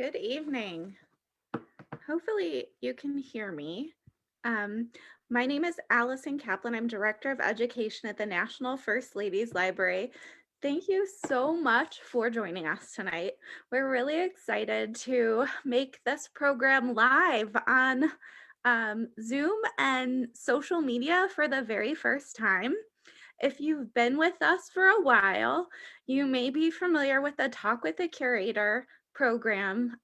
Good evening. Hopefully you can hear me. My name is Allison Kaplan. I'm Director of Education at the National First Ladies Library. Thank you so much for joining us tonight. We're really excited to make this program live on Zoom and social media for the very first time. If you've been with us for a while, you may be familiar with the Talk with the Curator program,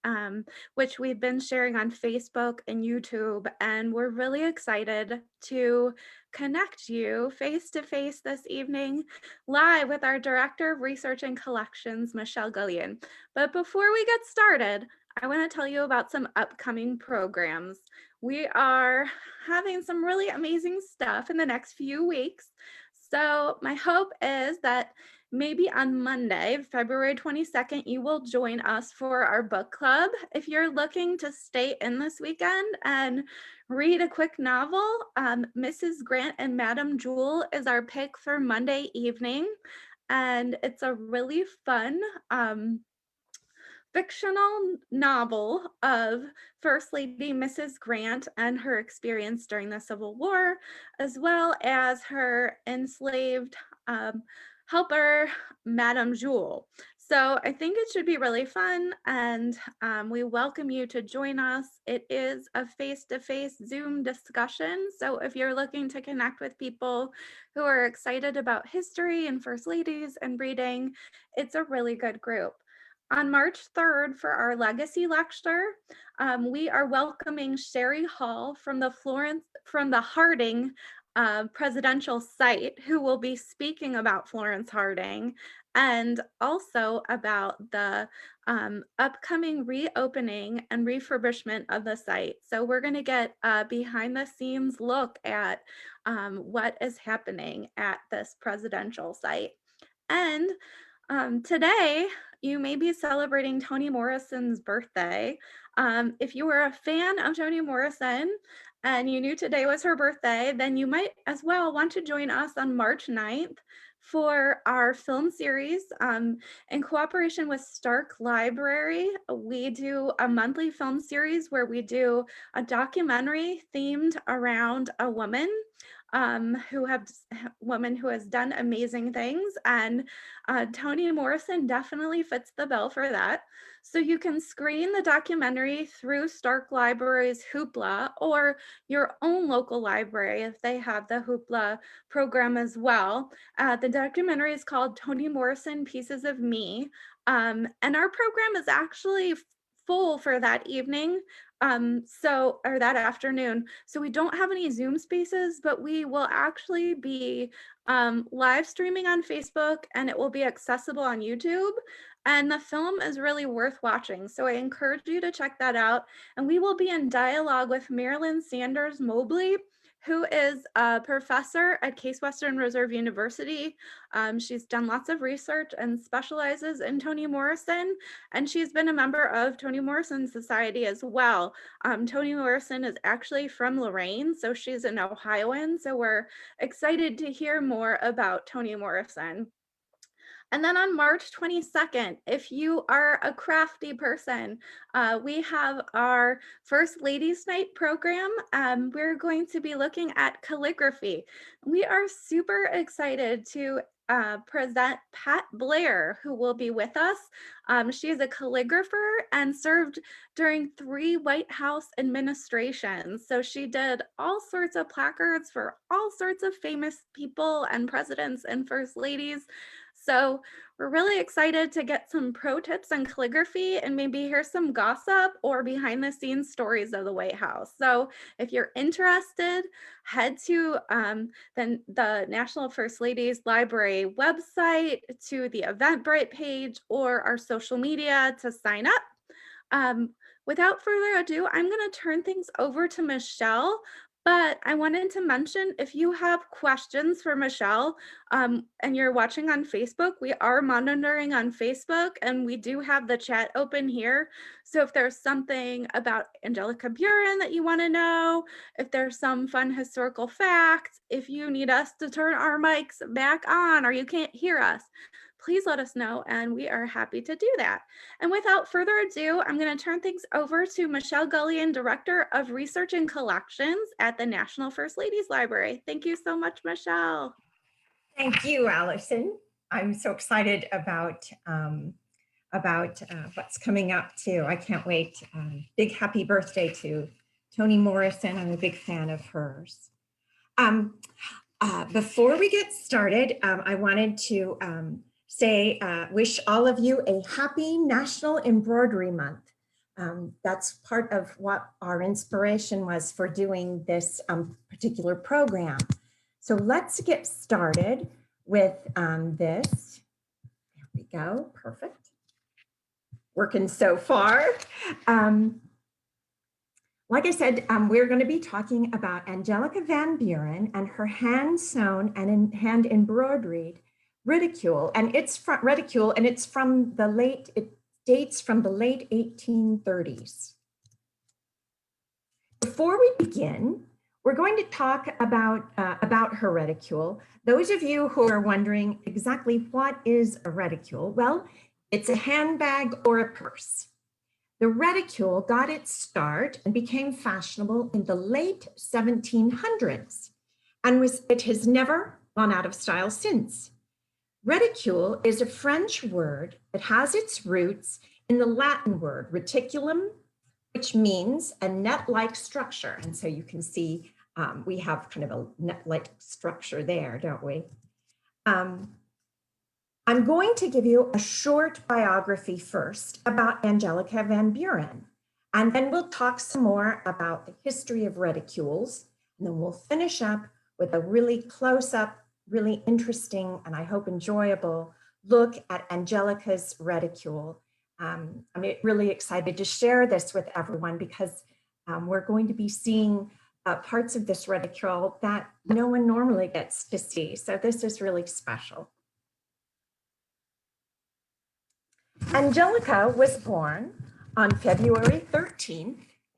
which we've been sharing on Facebook and YouTube, and we're really excited to connect you face to face this evening live with our Director of Research and Collections, Michelle Gullian. But before we get started, I want to tell you about some upcoming programs. We are having some really amazing stuff in the next few weeks. So my hope is that maybe on Monday, February 22nd, you will join us for our book club. If you're looking to stay in this weekend and read a quick novel, Mrs. Grant and Madame Jewel is our pick for Monday evening. And it's a really fun fictional novel of First Lady Mrs. Grant and her experience during the Civil War, as well as her enslaved helper, Madame Jewel. So I think it should be really fun, and we welcome you to join us. It is a face-to-face Zoom discussion, so if you're looking to connect with people who are excited about history and First Ladies and reading, it's a really good group. On March 3rd, for our legacy lecture, we are welcoming Sherry Hall from the Harding presidential site, who will be speaking about Florence Harding and also about the upcoming reopening and refurbishment of the site. So we're going to get a behind the scenes look at what is happening at this presidential site. And today, you may be celebrating Toni Morrison's birthday. If you were a fan of Toni Morrison and you knew today was her birthday, then you might as well want to join us on March 9th for our film series. In cooperation with Stark Library, we do a monthly film series where we do a documentary themed around a woman who has done amazing things, and Toni Morrison definitely fits the bill for that. So you can screen the documentary through Stark Library's Hoopla or your own local library if they have the Hoopla program as well. The documentary is called Toni Morrison Pieces of Me, and our program is actually full for that evening. Or that afternoon. So we don't have any Zoom spaces, but we will actually be live streaming on Facebook, and it will be accessible on YouTube. And the film is really worth watching. So I encourage you to check that out. And we will be in dialogue with Marilyn Sanders Mobley, who is a professor at Case Western Reserve University. She's done lots of research and specializes in Toni Morrison, and she's been a member of Toni Morrison Society as well. Toni Morrison is actually from Lorraine, so she's an Ohioan, so we're excited to hear more about Toni Morrison. And then on March 22nd, if you are a crafty person, we have our First Ladies Night program. We're going to be looking at calligraphy. We are super excited to present Pat Blair, who will be with us. She is a calligrapher and served during 3 White House administrations. So she did all sorts of placards for all sorts of famous people and presidents and first ladies. So we're really excited to get some pro tips on calligraphy and maybe hear some gossip or behind the scenes stories of the White House. So if you're interested, head to the National First Ladies Library website, to the Eventbrite page, or our social media to sign up. Without further ado, I'm going to turn things over to Michelle. But I wanted to mention, if you have questions for Michelle and you're watching on Facebook, we are monitoring on Facebook, and we do have the chat open here. So if there's something about Angelica Buren that you want to know, if there's some fun historical fact, if you need us to turn our mics back on or you can't hear us, please let us know, and we are happy to do that. And without further ado, I'm going to turn things over to Michelle Gullian, Director of Research and Collections at the National First Ladies Library. Thank you so much, Michelle. Thank you, Allison. I'm so excited about what's coming up too. I can't wait. Big happy birthday to Toni Morrison. I'm a big fan of hers. Before we get started, I wanted to wish all of you a happy National Embroidery Month. That's part of what our inspiration was for doing this particular program. So let's get started with this. There we go, perfect. Working so far. Like I said, we're going to be talking about Angelica Van Buren and her hand-sewn and hand embroidered Reticule, and it's from Reticule, and it's from the late. It dates from the late 1830s. Before we begin, we're going to talk about her reticule. Those of you who are wondering exactly what is a reticule, well, it's a handbag or a purse. The reticule got its start and became fashionable in the late 1700s, and it has never gone out of style since. Reticule is a French word that has its roots in the Latin word reticulum, which means a net-like structure. And so you can see we have kind of a net-like structure there, don't we? I'm going to give you a short biography first about Angelica Van Buren, and then we'll talk some more about the history of reticules, and then we'll finish up with a really close-up, really interesting, and I hope enjoyable look at Angelica's reticule. I'm really excited to share this with everyone because we're going to be seeing parts of this reticule that no one normally gets to see. So this is really special. Angelica was born on February 13,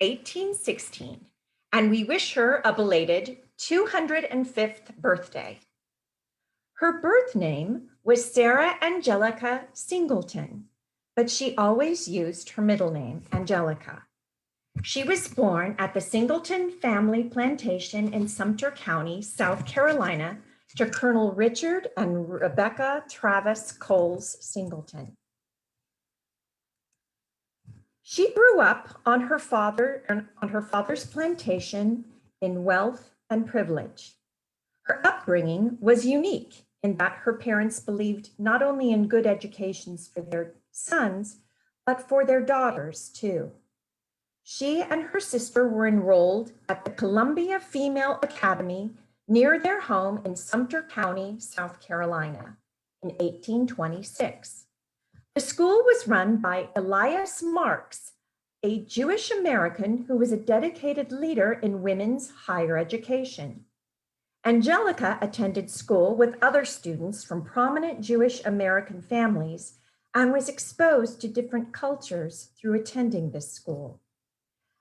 1816, and we wish her a belated 205th birthday. Her birth name was Sarah Angelica Singleton, but she always used her middle name, Angelica. She was born at the Singleton family plantation in Sumter County, South Carolina, to Colonel Richard and Rebecca Travis Coles Singleton. She grew up on her father's plantation in wealth and privilege. Her upbringing was unique in that her parents believed not only in good educations for their sons, but for their daughters too. She and her sister were enrolled at the Columbia Female Academy near their home in Sumter County, South Carolina in 1826. The school was run by Elias Marks, a Jewish American who was a dedicated leader in women's higher education. Angelica attended school with other students from prominent Jewish American families and was exposed to different cultures through attending this school.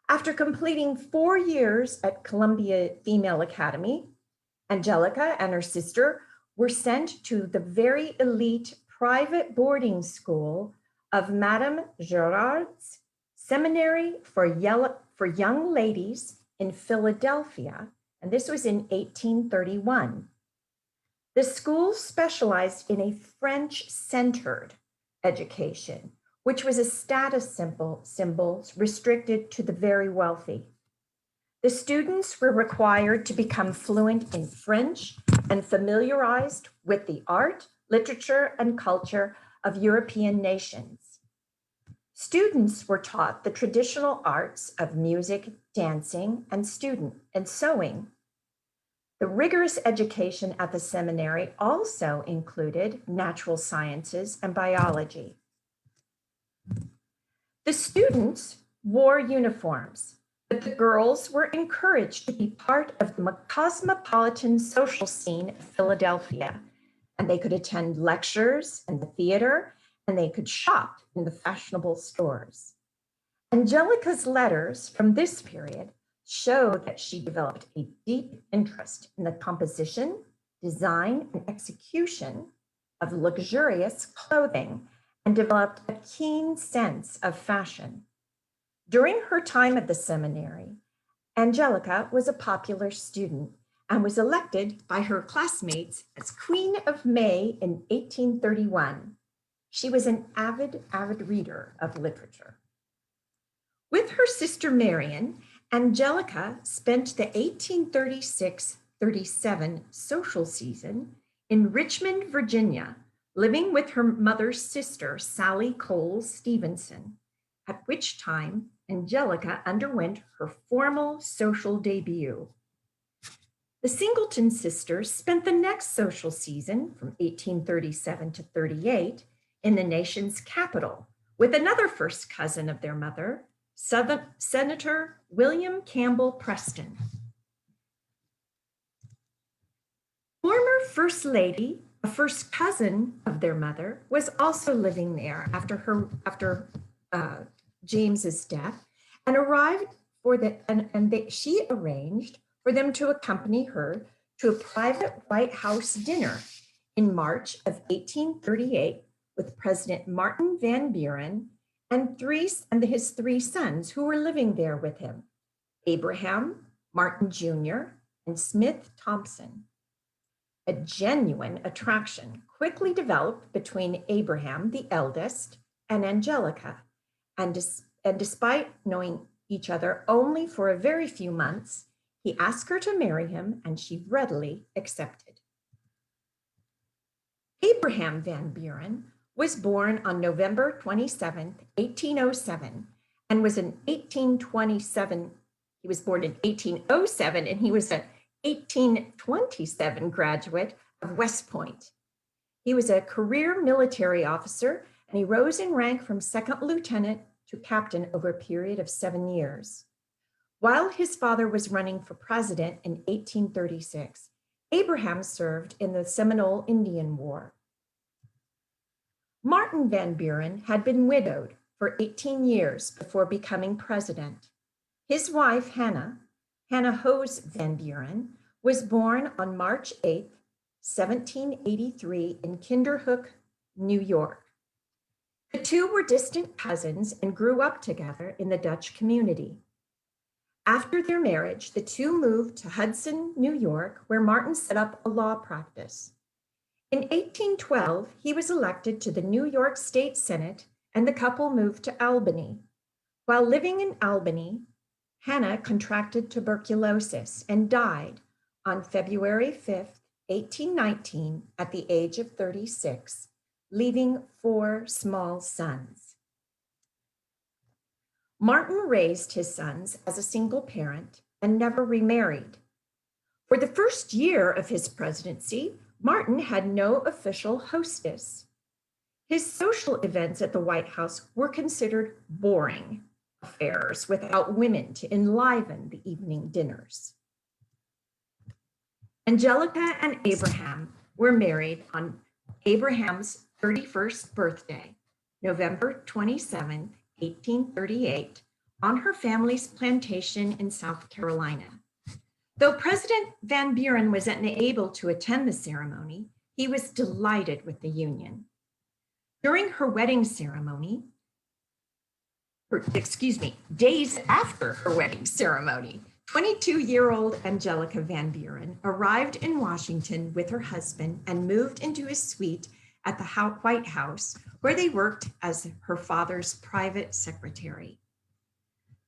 After completing 4 years at Columbia Female Academy, Angelica and her sister were sent to the very elite private boarding school of Madame Gerard's Seminary for Young Ladies in Philadelphia, and this was in 1831. The school specialized in a French-centered education, which was a status symbol restricted to the very wealthy. The students were required to become fluent in French and familiarized with the art, literature, and culture of European nations. Students were taught the traditional arts of music, dancing, and sewing. The rigorous education at the seminary also included natural sciences and biology. The students wore uniforms, but the girls were encouraged to be part of the cosmopolitan social scene of Philadelphia, and they could attend lectures and the theater, and they could shop in the fashionable stores. Angelica's letters from this period show that she developed a deep interest in the composition, design, and execution of luxurious clothing and developed a keen sense of fashion. During her time at the seminary, Angelica was a popular student and was elected by her classmates as Queen of May in 1831. She was an avid reader of literature. With her sister Marion, Angelica spent the 1836-37 social season in Richmond, Virginia, living with her mother's sister, Sally Cole Stevenson, at which time Angelica underwent her formal social debut. The Singleton sisters spent the next social season from 1837 to 38 in the nation's capital with another first cousin of their mother, Senator William Campbell Preston. Former First Lady, a first cousin of their mother, was also living there after James's death, and she arranged for them to accompany her to a private White House dinner in March of 1838 with President Martin Van Buren and his three sons who were living there with him, Abraham, Martin Jr., and Smith Thompson. A genuine attraction quickly developed between Abraham, the eldest, and Angelica, and despite knowing each other only for a very few months, he asked her to marry him, and she readily accepted. Abraham Van Buren was born on November 27, 1807, and was an 1827. He was born in 1807, and he was an 1827 graduate of West Point. He was a career military officer, and he rose in rank from second lieutenant to captain over a period of 7 years. While his father was running for president in 1836, Abraham served in the Seminole Indian War. Martin Van Buren had been widowed for 18 years before becoming president. His wife, Hannah Hose Van Buren, was born on March 8, 1783 in Kinderhook, New York. The two were distant cousins and grew up together in the Dutch community. After their marriage, the two moved to Hudson, New York, where Martin set up a law practice. In 1812, he was elected to the New York State Senate, and the couple moved to Albany. While living in Albany, Hannah contracted tuberculosis and died on February 5, 1819, at the age of 36, leaving 4 small sons. Martin raised his sons as a single parent and never remarried. For the first year of his presidency, Martin had no official hostess. His social events at the White House were considered boring affairs without women to enliven the evening dinners. Angelica and Abraham were married on Abraham's 31st birthday, November 27, 1838, on her family's plantation in South Carolina. Though President Van Buren was unable to attend the ceremony, he was delighted with the union. During her wedding ceremony, days after her wedding ceremony, 22-year-old Angelica Van Buren arrived in Washington with her husband and moved into his suite at the White House, where they worked as her father's private secretary.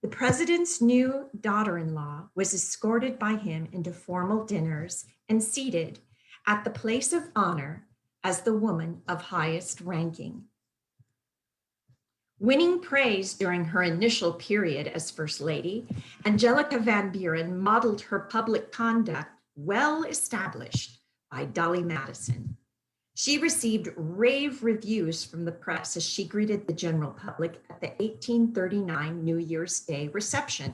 The president's new daughter-in-law was escorted by him into formal dinners and seated at the place of honor as the woman of highest ranking. Winning praise during her initial period as First Lady, Angelica Van Buren modeled her public conduct well established by Dolly Madison. She received rave reviews from the press as she greeted the general public at the 1839 New Year's Day reception.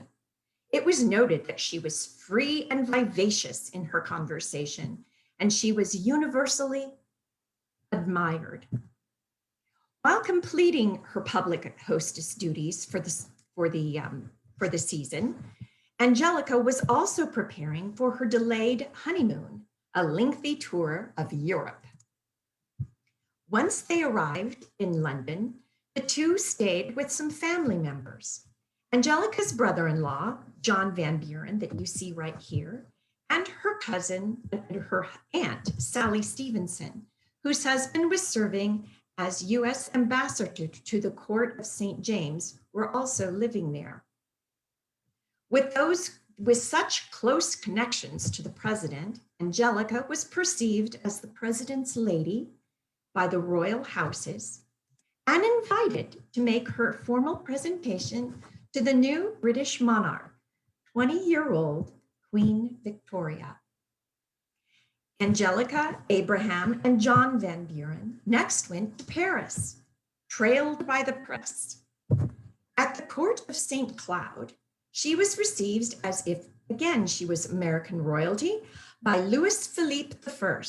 It was noted that she was free and vivacious in her conversation, and she was universally admired. While completing her public hostess duties for the season, Angelica was also preparing for her delayed honeymoon, a lengthy tour of Europe. Once they arrived in London, the two stayed with some family members. Angelica's brother-in-law, John Van Buren, that you see right here, and her cousin, her aunt, Sally Stevenson, whose husband was serving as US ambassador to the court of St. James, were also living there. With such close connections to the president, Angelica was perceived as the president's lady by the royal houses and invited to make her formal presentation to the new British monarch, 20-year-old Queen Victoria. Angelica, Abraham, and John Van Buren next went to Paris, trailed by the press. At the court of St. Cloud, she was received as if, again, she was American royalty by Louis Philippe I,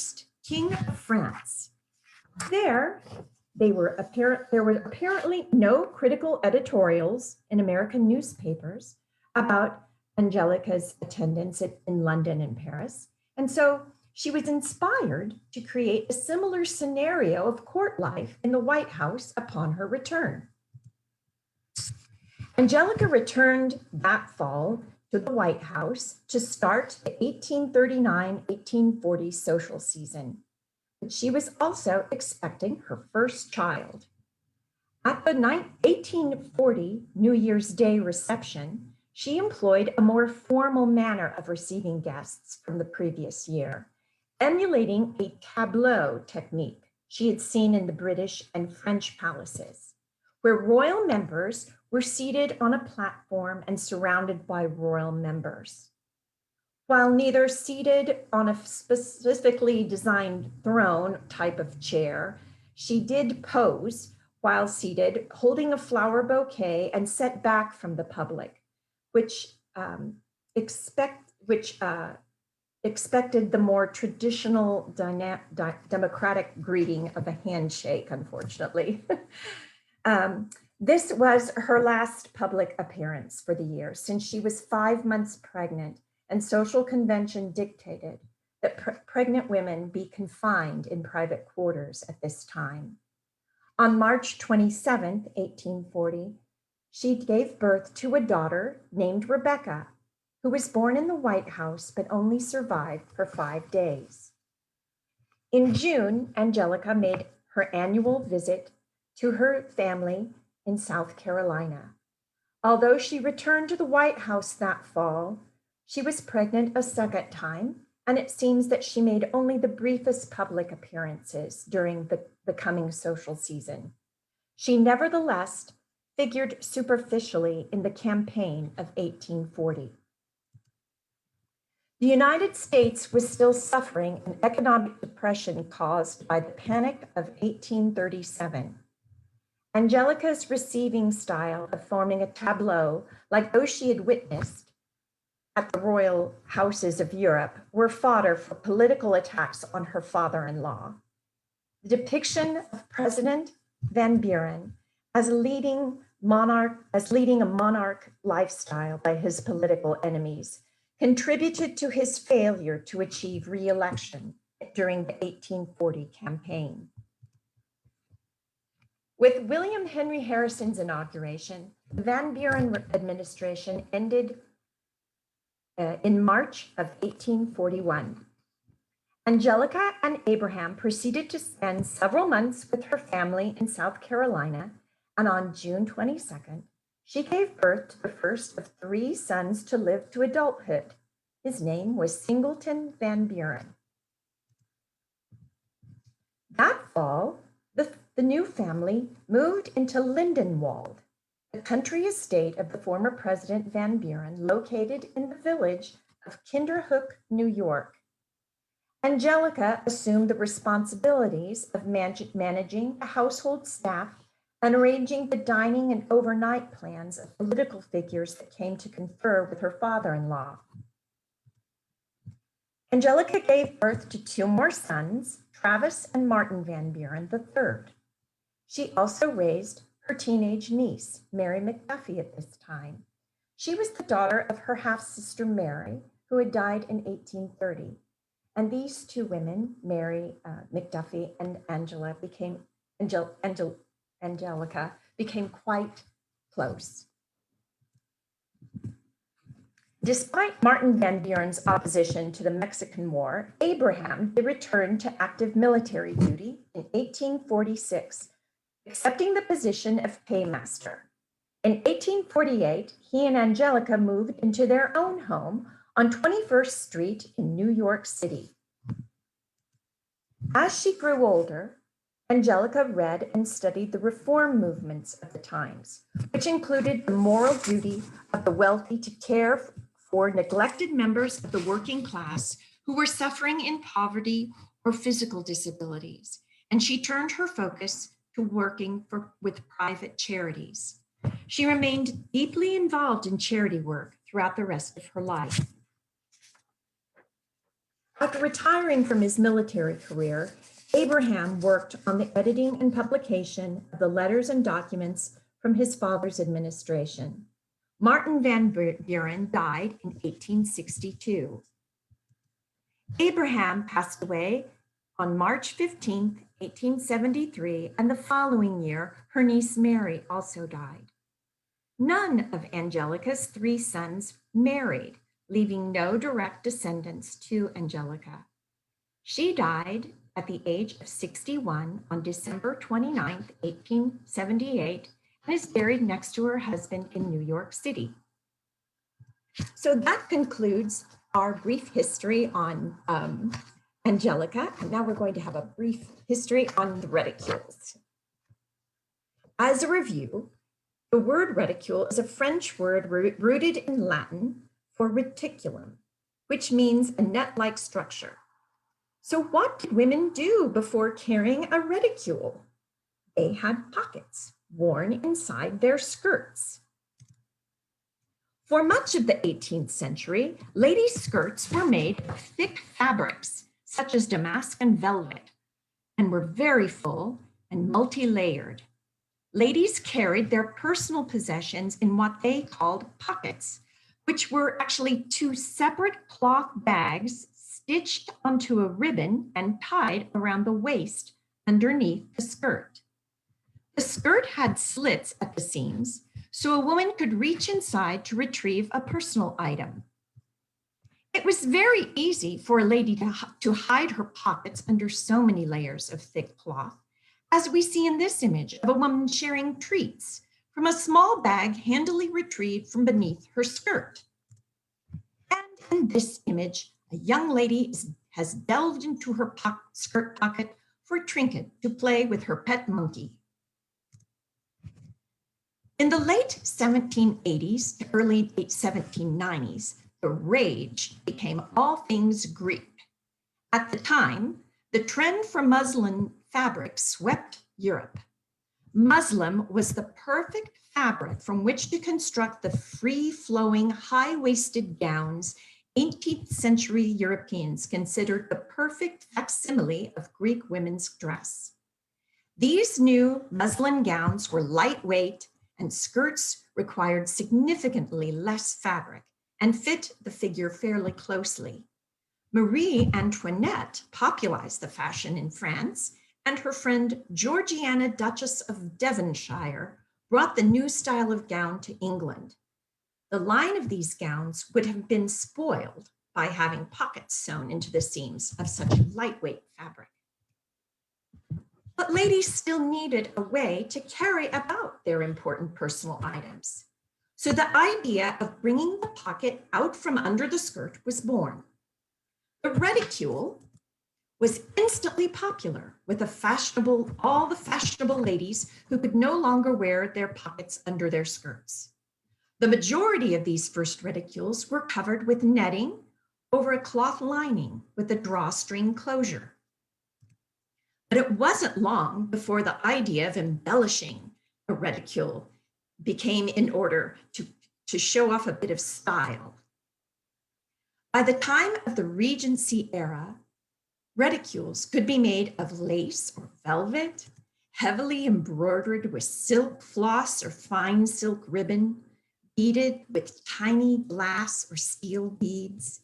King of France. There were apparently no critical editorials in American newspapers about Angelica's attendance in London and Paris. And so she was inspired to create a similar scenario of court life in the White House upon her return. Angelica returned that fall to the White House to start the 1839-1840 social season. But she was also expecting her first child. At the 1840 New Year's Day reception, she employed a more formal manner of receiving guests from the previous year, emulating a tableau technique she had seen in the British and French palaces, where royal members were seated on a platform and surrounded by royal members. While neither seated on a specifically designed throne type of chair, she did pose while seated, holding a flower bouquet and set back from the public, which expected the more traditional democratic greeting of a handshake, unfortunately. This was her last public appearance for the year, since she was 5 months pregnant and social convention dictated that pregnant women be confined in private quarters at this time. On March 27, 1840, she gave birth to a daughter named Rebecca, who was born in the White House but only survived for 5 days. In June, Angelica made her annual visit to her family in South Carolina. Although she returned to the White House that fall, she was pregnant a second time, and it seems that she made only the briefest public appearances during the coming social season. She nevertheless figured superficially in the campaign of 1840. The United States was still suffering an economic depression caused by the Panic of 1837. Angelica's receiving style of forming a tableau like those she had witnessed at the royal houses of Europe were fodder for political attacks on her father-in-law. The depiction of President Van Buren as leading a monarch lifestyle by his political enemies contributed to his failure to achieve re-election during the 1840 campaign. With William Henry Harrison's inauguration, the Van Buren administration ended in March of 1841. Angelica and Abraham proceeded to spend several months with her family in South Carolina, and on June 22nd, she gave birth to the first of 3 sons to live to adulthood. His name was Singleton Van Buren. That fall, the new family moved into Lindenwold, the country estate of the former President Van Buren, located in the village of Kinderhook, New York. Angelica assumed the responsibilities of managing the household staff and arranging the dining and overnight plans of political figures that came to confer with her father-in-law. Angelica gave birth to 2 more sons, Travis and Martin Van Buren III. She also raised her teenage niece, Mary McDuffie, at this time. She was the daughter of her half-sister Mary, who had died in 1830. And these 2 women, Mary McDuffie and Angela, became Angelica became quite close. Despite Martin Van Buren's opposition to the Mexican War, Abraham returned to active military duty in 1846, accepting the position of paymaster. In 1848, he and Angelica moved into their own home on 21st Street in New York City. As she grew older, Angelica read and studied the reform movements of the times, which included the moral duty of the wealthy to care for neglected members of the working class who were suffering in poverty or physical disabilities. And she turned her focus to working with private charities. She remained deeply involved in charity work throughout the rest of her life. After retiring from his military career, Abraham worked on the editing and publication of the letters and documents from his father's administration. Martin Van Buren died in 1862. Abraham passed away on March 15, 1873, and the following year, her niece Mary also died. None of Angelica's 3 sons married, leaving no direct descendants to Angelica. She died at the age of 61 on December 29, 1878, and is buried next to her husband in New York City. So that concludes our brief history on Angelica, and now we're going to have a brief history on the Reticules. As a review, the word reticule is a French word rooted in Latin for reticulum, which means a net-like structure. So what did women do before carrying a reticule? They had pockets worn inside their skirts. For much of the 18th century, ladies' skirts were made of thick fabrics, such as damask and velvet, and were very full and multi-layered. Ladies carried their personal possessions in what they called pockets, which were actually 2 separate cloth bags stitched onto a ribbon and tied around the waist underneath the skirt. The skirt had slits at the seams, so a woman could reach inside to retrieve a personal item. It was very easy for a lady to hide her pockets under so many layers of thick cloth, as we see in this image of a woman sharing treats from a small bag handily retrieved from beneath her skirt. And in this image, a young lady has delved into her skirt pocket for a trinket to play with her pet monkey. In the late 1780s to early 1790s, the rage became all things Greek. At the time, the trend for muslin fabric swept Europe. Muslin was the perfect fabric from which to construct the free-flowing, high-waisted gowns 18th century Europeans considered the perfect facsimile of Greek women's dress. These new muslin gowns were lightweight, and skirts required significantly less fabric and fit the figure fairly closely. Marie Antoinette popularized the fashion in France, and her friend Georgiana, Duchess of Devonshire, brought the new style of gown to England. The line of these gowns would have been spoiled by having pockets sewn into the seams of such lightweight fabric. But ladies still needed a way to carry about their important personal items. So the idea of bringing the pocket out from under the skirt was born. The reticule was instantly popular with all the fashionable ladies who could no longer wear their pockets under their skirts. The majority of these first reticules were covered with netting over a cloth lining with a drawstring closure. But it wasn't long before the idea of embellishing a reticule became in order to show off a bit of style. By the time of the Regency era, reticules could be made of lace or velvet, heavily embroidered with silk floss or fine silk ribbon, beaded with tiny glass or steel beads,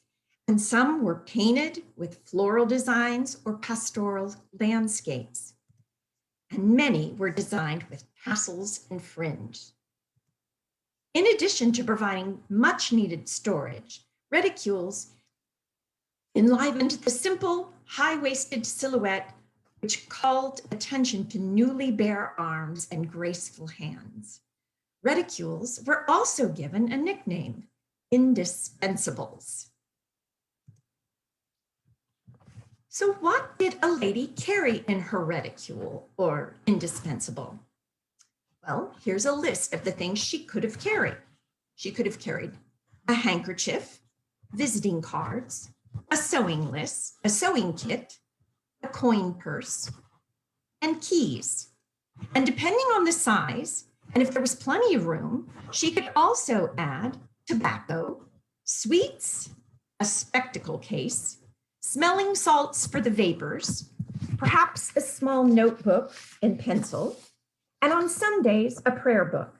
and some were painted with floral designs or pastoral landscapes. and many were designed with tassels and fringe. In addition to providing much needed storage, reticules enlivened the simple, high-waisted silhouette, which called attention to newly bare arms and graceful hands. Reticules were also given a nickname, indispensables. So what did a lady carry in her reticule or indispensable? Well, here's a list of the things she could have carried. She could have carried a handkerchief, visiting cards, a sewing list, a sewing kit, a coin purse, and keys. And depending on the size, and if there was plenty of room, she could also add tobacco, sweets, a spectacle case, smelling salts for the vapors, perhaps a small notebook and pencil, and on some days, a prayer book.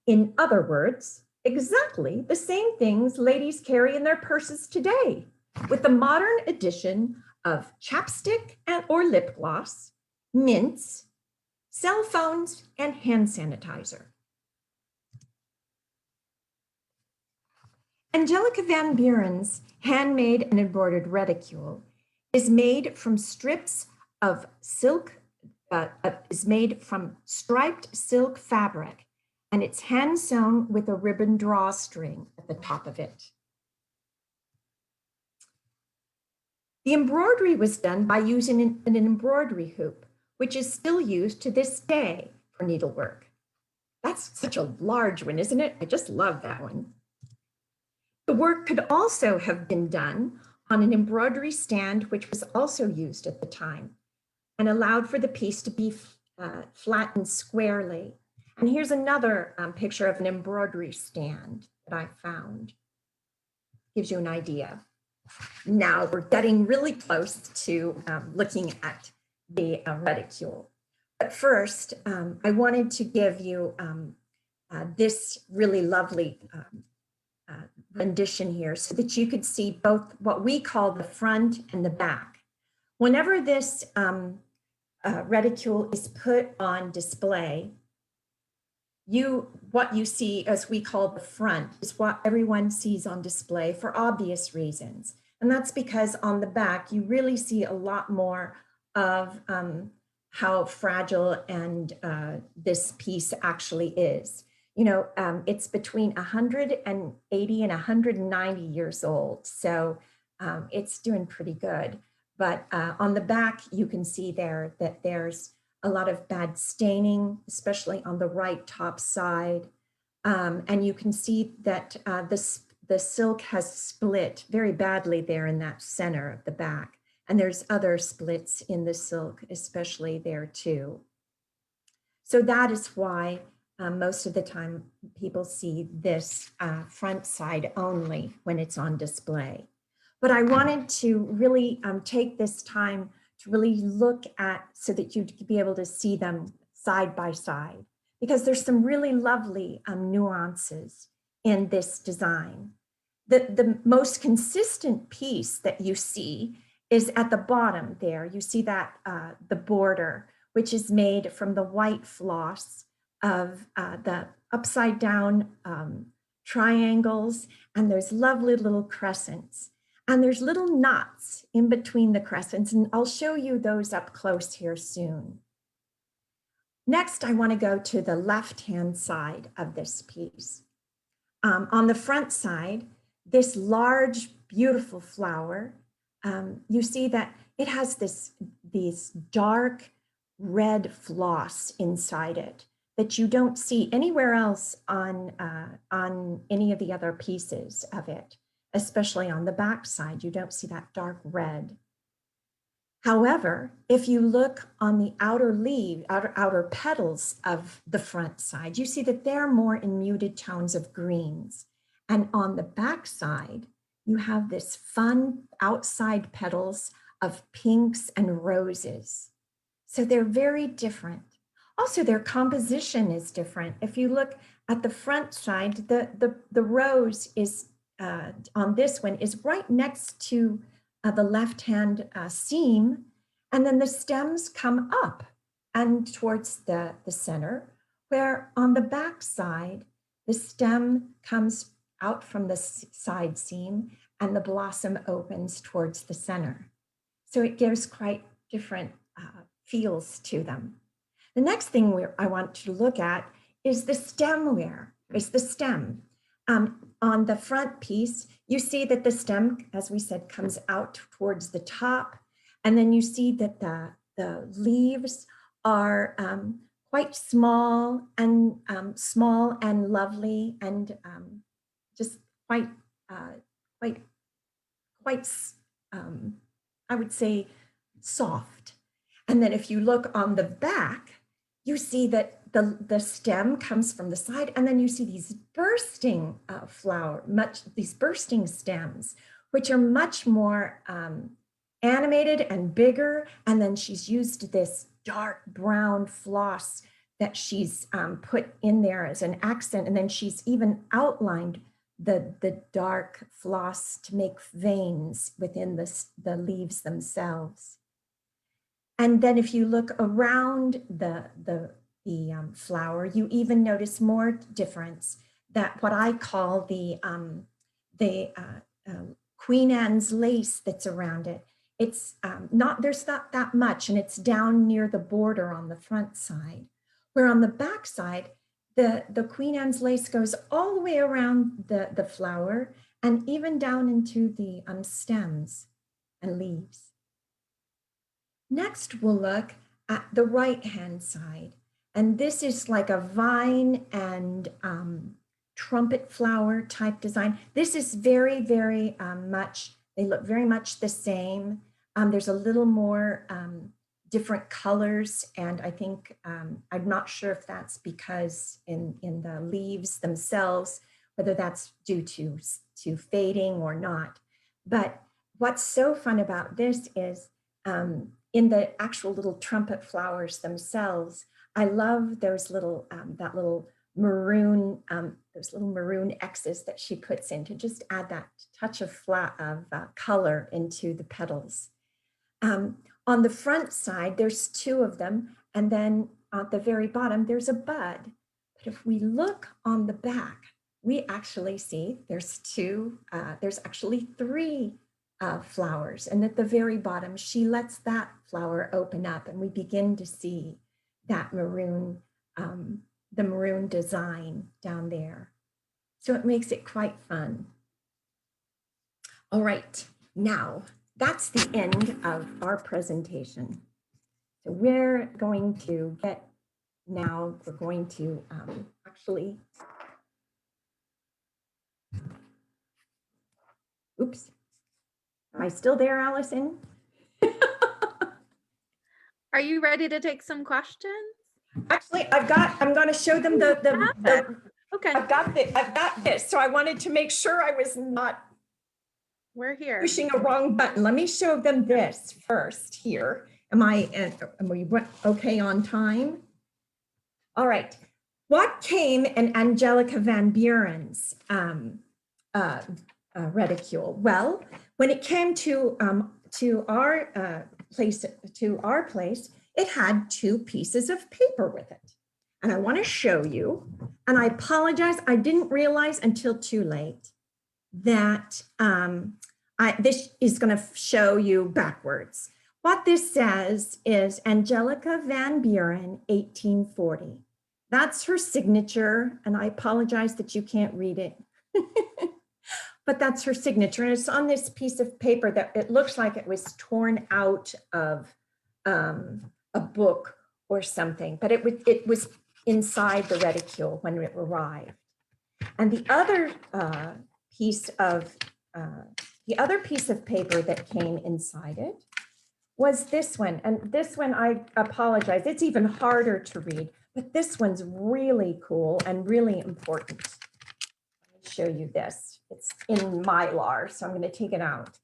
In other words, exactly the same things ladies carry in their purses today, with the modern addition of chapstick or lip gloss, mints, cell phones, and hand sanitizer. Angelica Van Buren's handmade and embroidered reticule is made from strips of silk, is made from striped silk fabric, and it's hand sewn with a ribbon drawstring at the top of it. The embroidery was done by using an embroidery hoop, which is still used to this day for needlework. That's such a large one, isn't it? I just love that one. The work could also have been done on an embroidery stand, which was also used at the time and allowed for the piece to be flattened squarely. And here's another picture of an embroidery stand that I found. Gives you an idea. Now we're getting really close to looking at the reticule. But first, I wanted to give you this really lovely rendition here so that you could see both what we call the front and the back. Whenever this reticule is put on display, what you see as we call the front is what everyone sees on display for obvious reasons. And that's because on the back, you really see a lot more of how fragile and this piece actually is. You know, it's between 180 and 190 years old. So it's doing pretty good. But on the back, you can see there that there's a lot of bad staining, especially on the right top side. And you can see that the silk has split very badly there in that center of the back. And there's other splits in the silk, especially there too. So that is why most of the time people see this front side only when it's on display. But I wanted to really take this time to really look at so that you'd be able to see them side by side, because there's some really lovely nuances in this design. The most consistent piece that you see is at the bottom there. You see that the border, which is made from the white floss of the upside down triangles, and there's lovely little crescents. And there's little knots in between the crescents, and I'll show you those up close here soon. Next, I want to go to the left-hand side of this piece. On the front side, this large, beautiful flower, you see that it has this dark red floss inside it that you don't see anywhere else on any of the other pieces of it. Especially on the back side, you don't see that dark red. However, if you look on the outer petals of the front side, you see that they're more in muted tones of greens. And on the back side, you have this fun outside petals of pinks and roses. So they're very different. Also, their composition is different. If you look at the front side, the rose is on this one is right next to the left-hand seam, and then the stems come up and towards the center, where on the back side, the stem comes out from the side seam and the blossom opens towards the center. So it gives quite different feels to them. The next thing I want to look at is the stemware, is the stem. On the front piece, you see that the stem, as we said, comes out towards the top. And then you see that the leaves are quite small and lovely and just quite, I would say, soft. And then if you look on the back, you see that the stem comes from the side, and then you see these bursting these bursting stems, which are much more animated and bigger. And then she's used this dark brown floss that she's put in there as an accent. And then she's even outlined the dark floss to make veins within the leaves themselves. And then if you look around the flower, you even notice more difference, that what I call the Queen Anne's lace that's around it. It's there's not that much, and it's down near the border on the front side, where on the back side, the Queen Anne's lace goes all the way around the flower and even down into the stems and leaves. Next, we'll look at the right-hand side. And this is like a vine and trumpet flower type design. This is very, very much, they look very much the same. There's a little more different colors. And I think, I'm not sure if that's because in the leaves themselves, whether that's due to fading or not. But what's so fun about this is, in the actual little trumpet flowers themselves, I love those little, that little maroon, those little maroon X's that she puts in to just add that touch of color into the petals. On the front side, there's two of them. And then at the very bottom, there's a bud. But if we look on the back, we actually see there's actually three flowers. And at the very bottom, she lets that flower open up and we begin to see that maroon, the maroon design down there. So it makes it quite fun. All right, now that's the end of our presentation. So we're going to actually, oops. Am I still there, Allison? Are you ready to take some questions? Actually, I'm going to show them okay. I've got this. So I wanted to make sure I was not We're here. pushing a wrong button. Let me show them this first here. Am we okay on time? All right. What came in Angelica Van Buren's reticule? Well, when it came to our place, it had two pieces of paper with it. And I want to show you, and I apologize, I didn't realize until too late that this is going to show you backwards. What this says is Angelica Van Buren, 1840. That's her signature, and I apologize that you can't read it. But that's her signature, and it's on this piece of paper that it looks like it was torn out of a book or something, but it was inside the reticule when it arrived. And the other piece of paper that came inside it was this one. And this one, I apologize, it's even harder to read, but this one's really cool and really important. Let me show you this. It's in Mylar, so I'm going to take it out.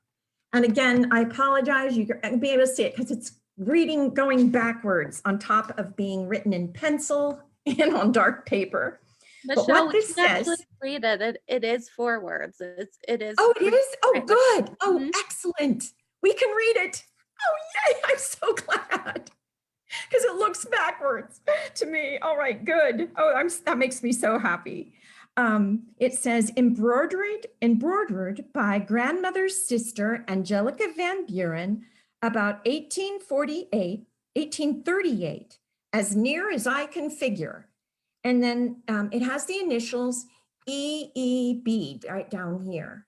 And again, I apologize, you're going to be able to see it because it's reading going backwards on top of being written in pencil and on dark paper. Michelle, but what this says, read it. It is forwards. It is. Oh, it is? Oh, good. Oh, excellent. We can read it. Oh, yay. I'm so glad. because it looks backwards to me. All right, good. Oh, that makes me so happy. It says embroidered by grandmother's sister, Angelica Van Buren, about 1838, as near as I can figure. And then it has the initials EEB right down here.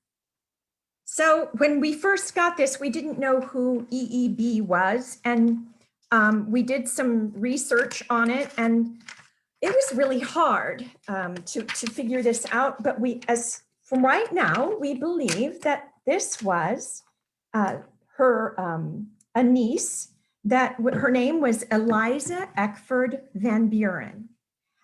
So when we first got this, we didn't know who EEB was. And we did some research on it, and it was really hard to figure this out. But from right now, we believe that this was her a niece, that her name was Eliza Eckford Van Buren.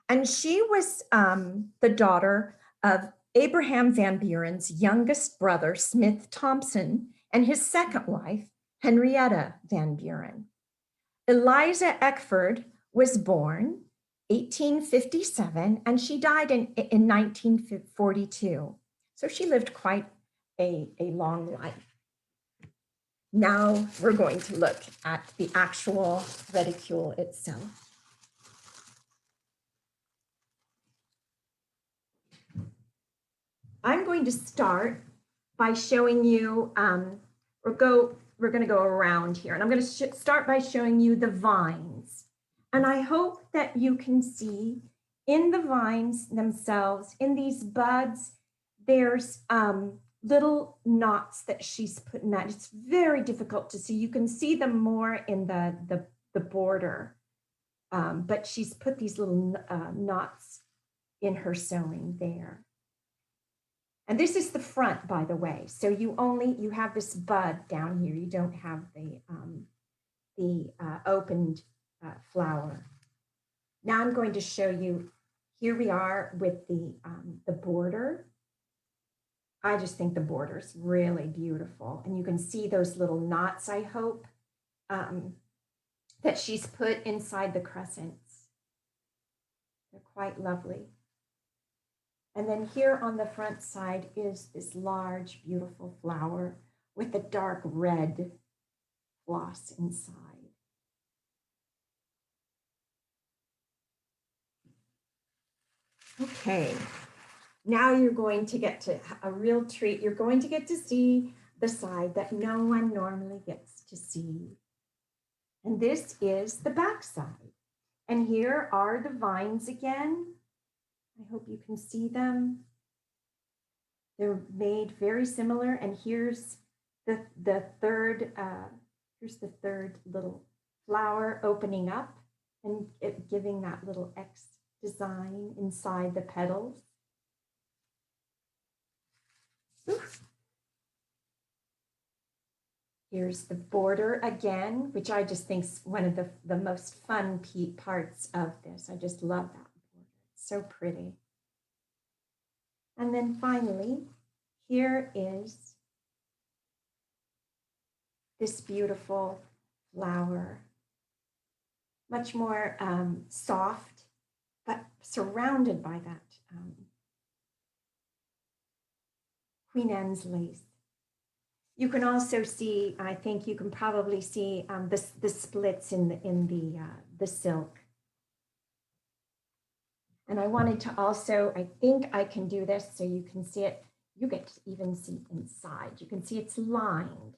And she was the daughter of Abraham Van Buren's youngest brother, Smith Thompson, and his second wife, Henrietta Van Buren. Eliza Eckford was born 1857, and she died in 1942. So she lived quite a long life. Now we're going to look at the actual reticule itself. I'm going to start by showing you, we're going to go around here, and I'm going to start by showing you the vines. And I hope that you can see in the vines themselves, in these buds, there's little knots that she's put in that. It's very difficult to see. You can see them more in the border, but she's put these little knots in her sewing there. And this is the front, by the way. So you have this bud down here. You don't have the opened flower. Now I'm going to show you, here we are with the border. I just think the border is really beautiful. And you can see those little knots, I hope, that she's put inside the crescents. They're quite lovely. And then here on the front side is this large, beautiful flower with a dark red floss inside. Okay, now you're going to get to a real treat. You're going to get to see the side that no one normally gets to see. And this is the back side. And here are the vines again. I hope you can see them. They're made very similar. And here's the third little flower opening up and giving that little X design inside the petals. Oof. Here's the border again, which I just think is one of the most fun parts of this. I just love that. So pretty. And then finally, here is this beautiful flower, much more soft, but surrounded by that Queen Anne's lace. You can also see, I think you can probably see the splits in the silk. And I wanted to also, I think I can do this so you can see it. You get to even see inside. You can see it's lined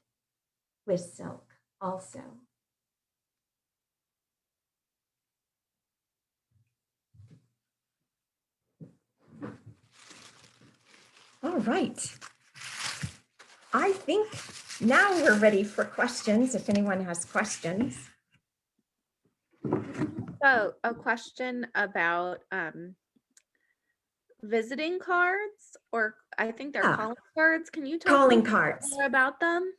with silk also. All right. I think now we're ready for questions, if anyone has questions. So a question about visiting cards, or I think they're calling cards. Can you tell me more about them?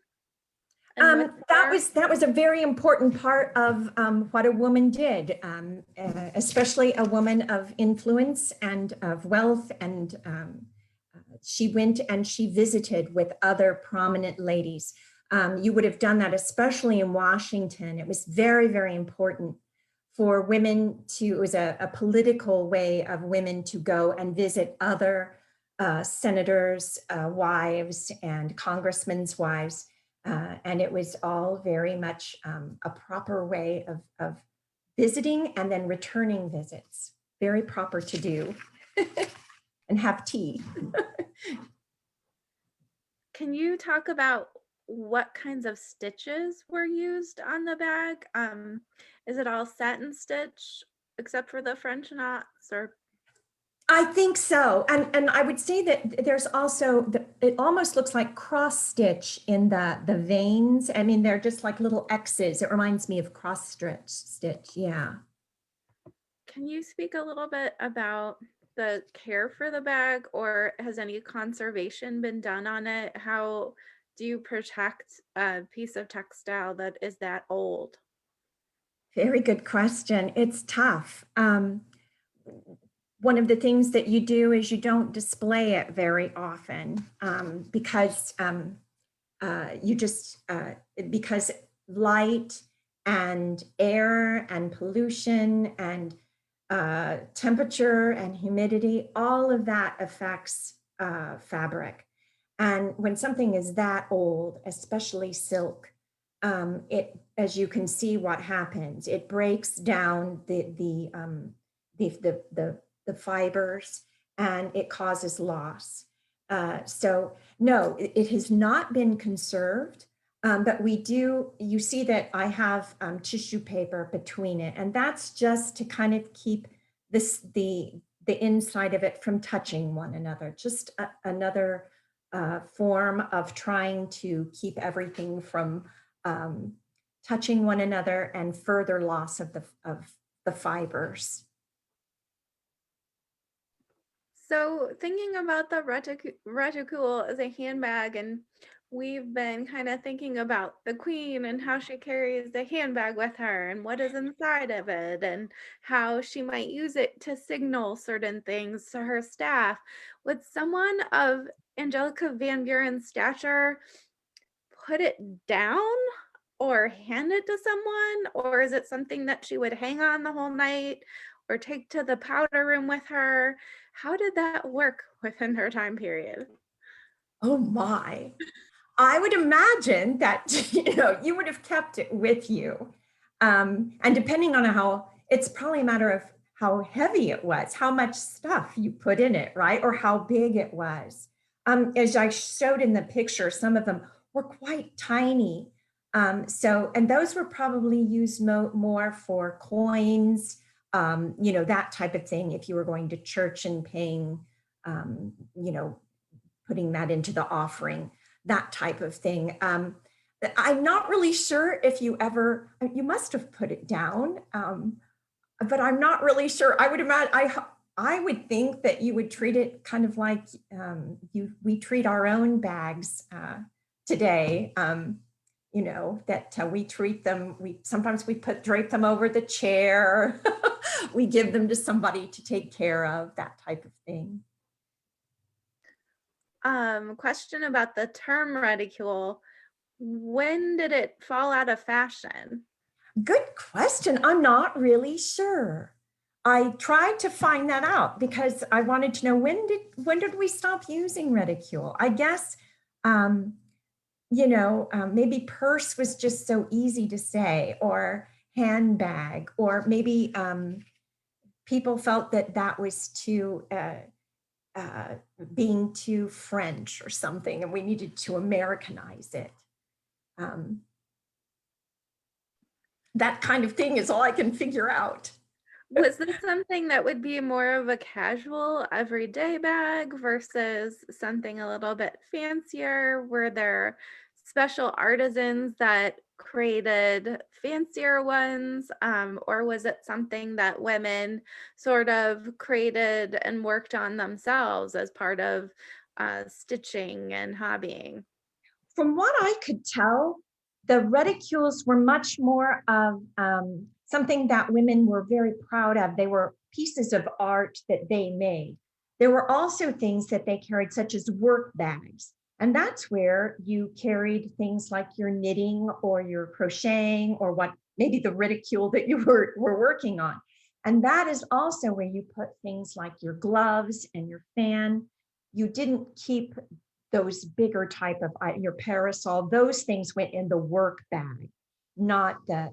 That was a very important part of what a woman did, especially a woman of influence and of wealth. And she went and she visited with other prominent ladies. You would have done that, especially in Washington. It was very, very important for women to, it was a political way of women to go and visit other senators' wives and congressmen's wives. And it was all very much a proper way of visiting and then returning visits. Very proper to do. And have tea. Can you talk about what kinds of stitches were used on the bag? Is it all satin stitch except for the French knots, or I think so. And I would say that there's also, it almost looks like cross stitch in the veins. I mean, they're just like little X's. It reminds me of cross stitch. Yeah. can you speak a little bit about the care for the bag, or has any conservation been done on it? How do you protect a piece of textile that is that old? Very good question. It's tough. One of the things that you do is you don't display it very often because you just, because light and air and pollution and temperature and humidity, all of that affects fabric. And when something is that old, especially silk, it, as you can see, what happens, it breaks down the fibers and it causes loss. So no, it has not been conserved, but we do, you see that I have tissue paper between it, and that's just to kind of keep the inside of it from touching one another, just another form of trying to keep everything from touching one another and further loss of the fibers. So thinking about the reticule as a handbag, and we've been kind of thinking about the queen and how she carries the handbag with her and what is inside of it and how she might use it to signal certain things to her staff. Would someone of Angelica Van Buren's stature put it down or hand it to someone? Or is it something that she would hang on the whole night or take to the powder room with her? How did that work within her time period? Oh my. I would imagine that you would have kept it with you. And depending on how, it's probably a matter of how heavy it was, how much stuff you put in it, right? Or how big it was. As I showed in the picture, some of them were quite tiny. And those were probably used more for coins, that type of thing. If you were going to church and paying, putting that into the offering, that type of thing. I'm not really sure if you must have put it down, but I'm not really sure. I would imagine, I would think that you would treat it kind of like we treat our own bags today. That we treat them, sometimes we drape them over the chair. We give them to somebody to take care of, that type of thing. Question about the term reticule. When did it fall out of fashion? Good question. I'm not really sure. I tried to find that out because I wanted to know when did we stop using reticule? I guess maybe purse was just so easy to say, or handbag, or maybe people felt that was too being too French or something, and we needed to Americanize it. That kind of thing is all I can figure out. Was this something that would be more of a casual, everyday bag versus something a little bit fancier? Were there special artisans that created fancier ones? Or was it something that women sort of created and worked on themselves as part of stitching and hobbying? From what I could tell, the reticules were much more of something that women were very proud of. They were pieces of art that they made. There were also things that they carried, such as work bags. And that's where you carried things like your knitting or your crocheting, or what maybe the reticule that you were working on. And that is also where you put things like your gloves and your fan. You didn't keep those bigger type of your parasol. Those things went in the work bag, not the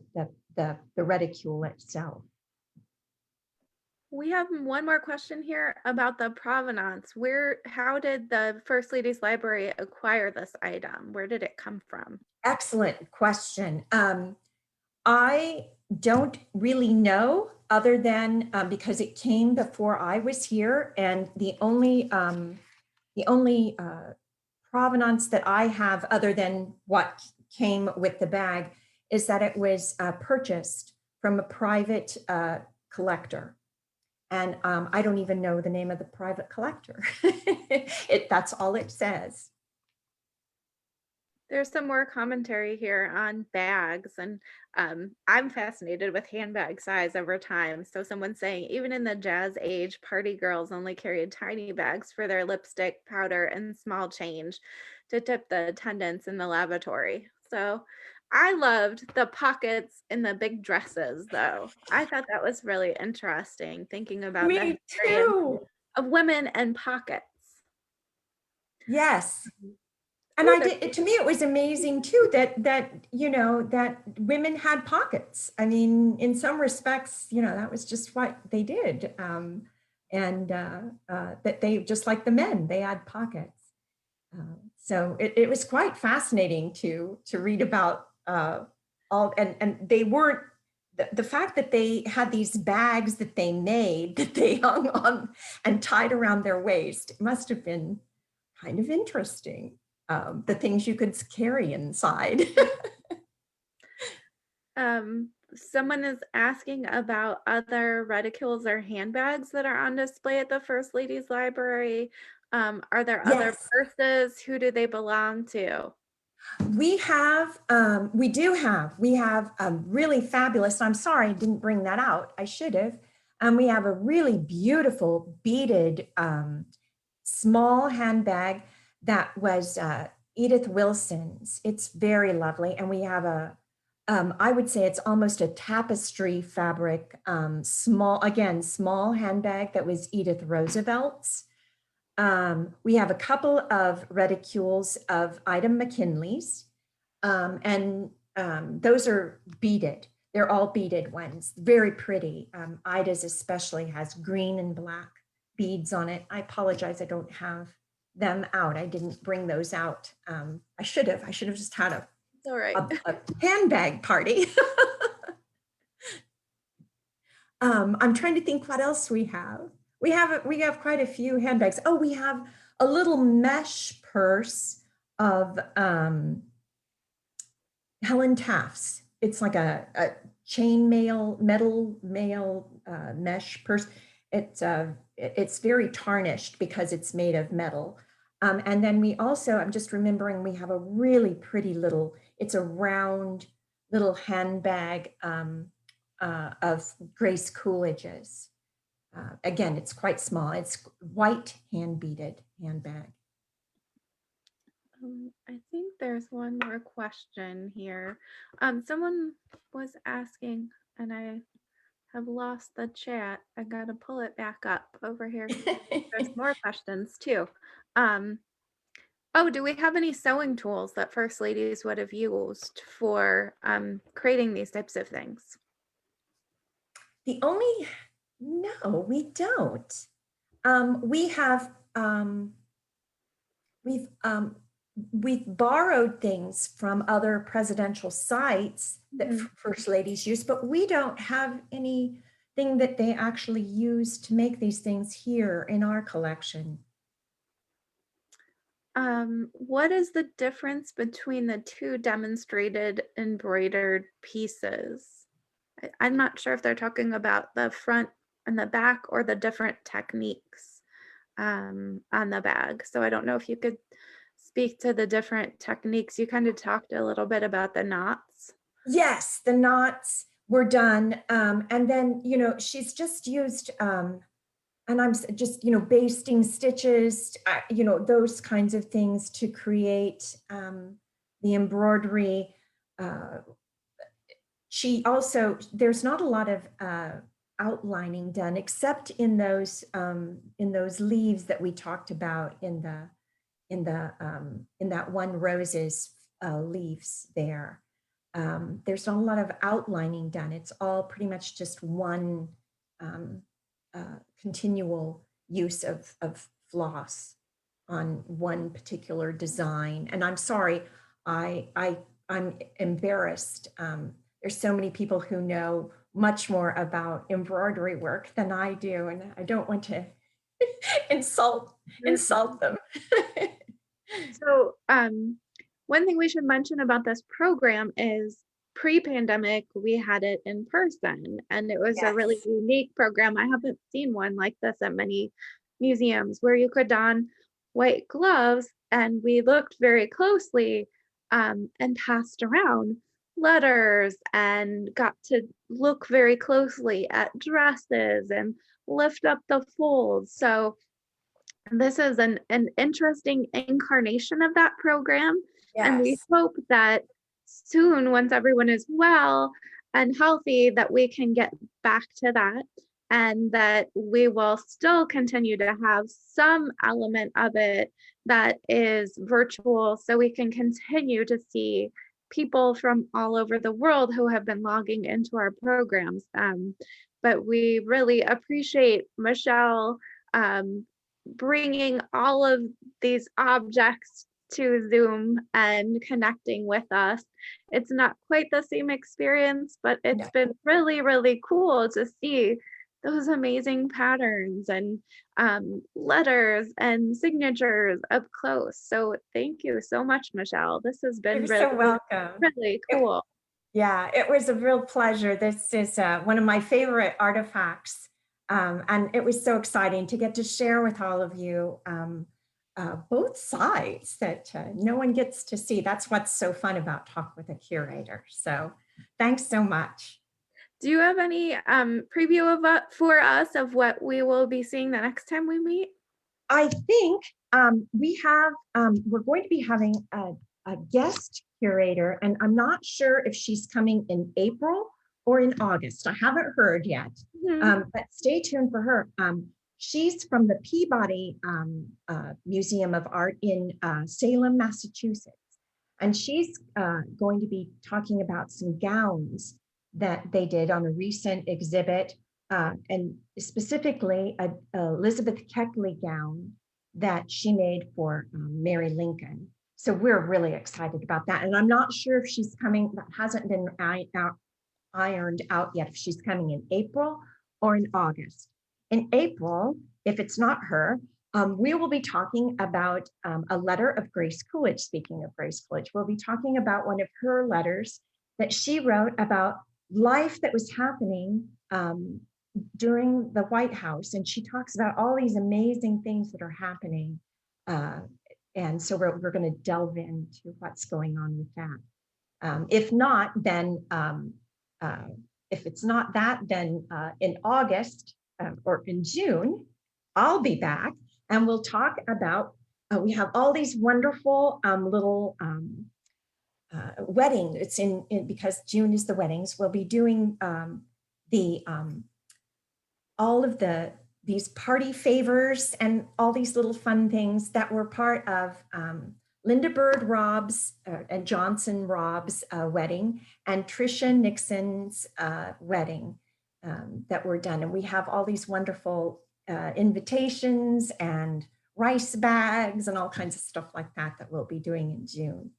the reticule itself. We have one more question here about the provenance. How did the First Ladies Library acquire this item? Where did it come from? Excellent question. I don't really know, other than because it came before I was here, and the only provenance that I have, other than what came with the bag, is that it was purchased from a private collector. And I don't even know the name of the private collector. That's all it says. There's some more commentary here on bags, and I'm fascinated with handbag size over time. So someone's saying even in the jazz age, party girls only carried tiny bags for their lipstick, powder, and small change to tip the attendants in the lavatory. So I loved the pockets in the big dresses, though. I thought that was really interesting, thinking about the Me history too. of women and pockets. Yes. And Ooh, I did, to me, it was amazing too, that, you know, that women had pockets. I mean, in some respects, you know, that was just what they did. And that they, just like the men, they had pockets. So it was quite fascinating to read about all, and they weren't, the fact that they had these bags that they made, that they hung on and tied around their waist, it must have been kind of interesting. The things you could carry inside. Someone is asking about other reticules or handbags that are on display at the First Ladies Library. Are there other Yes, purses? Who do they belong to? we have, we have a really fabulous, I'm sorry I didn't bring that out, I should have. We have a really beautiful beaded small handbag that was Edith Wilson's. It's very lovely. And we have I would say it's almost a tapestry fabric, small handbag that was Edith Roosevelt's. We have a couple of reticules of Ida McKinley's, and those are beaded. They're all beaded ones, very pretty. Ida's especially has green and black beads on it. I apologize, I don't have them out. I didn't bring those out. I should have just had All right. a handbag party. I'm trying to think what else we have. We have quite a few handbags. Oh, we have a little mesh purse of Helen Taft's. It's like a chain mail, metal mail mesh purse. It's very tarnished because it's made of metal. And then we also, I'm just remembering, we have a really pretty little, it's a round little handbag of Grace Coolidge's. Again, it's quite small. It's white hand beaded handbag. I think there's one more question here. Someone was asking, and I have lost the chat. I gotta pull it back up over here. There's more questions too. Oh, do we have any sewing tools that First Ladies would have used for creating these types of things? No, we don't. We have, we've borrowed things from other presidential sites that Mhm. First Ladies use, but we don't have anything that they actually use to make these things here in our collection. What is the difference between the two demonstrated embroidered pieces? I'm not sure if they're talking about the front and the back or the different techniques on the bag. So I don't know if you could speak to the different techniques. You kind of talked a little bit about the knots. Yes, the knots were done. And then, you know, she's just used, and just, you know, basting stitches, you know, those kinds of things to create the embroidery. Uh, she also, there's not a lot of outlining done except in those leaves that we talked about in that one roses leaves there. There's not a lot of outlining done. It's all pretty much just one um, continual use of floss on one particular design. And I'm sorry, I'm embarrassed. There's so many people who know much more about embroidery work than I do, and I don't want to insult them. So, one thing we should mention about this program is pre-pandemic, we had it in person, and it was a really Yes. unique program. I haven't seen one like this at many museums where you could don white gloves, and we looked very closely and passed around letters and got to look very closely at dresses and lift up the folds. So this is an interesting incarnation of that program, and we Yes. hope that soon, once everyone is well and healthy, that we can get back to that, and that we will still continue to have some element of it that is virtual, so we can continue to see people from all over the world who have been logging into our programs. But we really appreciate Michelle bringing all of these objects to Zoom and connecting with us. It's not quite the same experience, but No. it's been really, really cool to see those amazing patterns and letters and signatures up close. So thank you so much, Michelle. This has been You're really, so welcome. really cool. Yeah, it was a real pleasure. This is one of my favorite artifacts. And it was so exciting to get to share with all of you both sides that no one gets to see. That's what's so fun about Talk with a Curator. So thanks so much. Do you have any preview of for us of what we will be seeing the next time we meet? I think we're going to be having a guest curator, and I'm not sure if she's coming in April or in August. I haven't heard yet, Mhm. but stay tuned for her. She's from the Peabody Museum of Art in Salem, Massachusetts. And she's going to be talking about some gowns that they did on a recent exhibit, and specifically a Elizabeth Keckley gown that she made for Mary Lincoln. So we're really excited about that. And I'm not sure if she's coming, that hasn't been ironed out yet, if she's coming in April or in August. In April, if it's not her, we will be talking about a letter of Grace Coolidge. Speaking of Grace Coolidge, we'll be talking about one of her letters that she wrote about life that was happening during the White House. And she talks about all these amazing things that are happening. And so we're going to delve into what's going on with that. If not, then if it's not that, then in August or in June, I'll be back and we'll talk about, we have all these wonderful little wedding. It's in because June is the weddings. We'll be doing the all of these party favors and all these little fun things that were part of Linda Bird Rob's and Johnson Rob's wedding and Tricia Nixon's wedding that were done. And we have all these wonderful invitations and rice bags and all kinds of stuff like that that we'll be doing in June.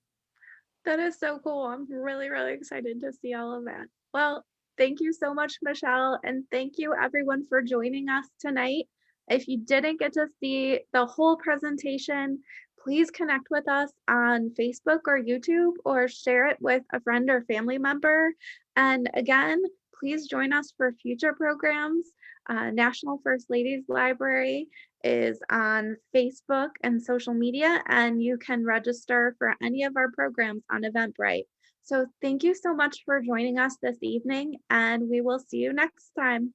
That is so cool. I'm really, really excited to see all of that. Well, thank you so much, Michelle. And thank you everyone for joining us tonight. If you didn't get to see the whole presentation, please connect with us on Facebook or YouTube or share it with a friend or family member. And again, please join us for future programs. National First Ladies Library is on Facebook and social media, and you can register for any of our programs on Eventbrite. So thank you so much for joining us this evening, and we will see you next time.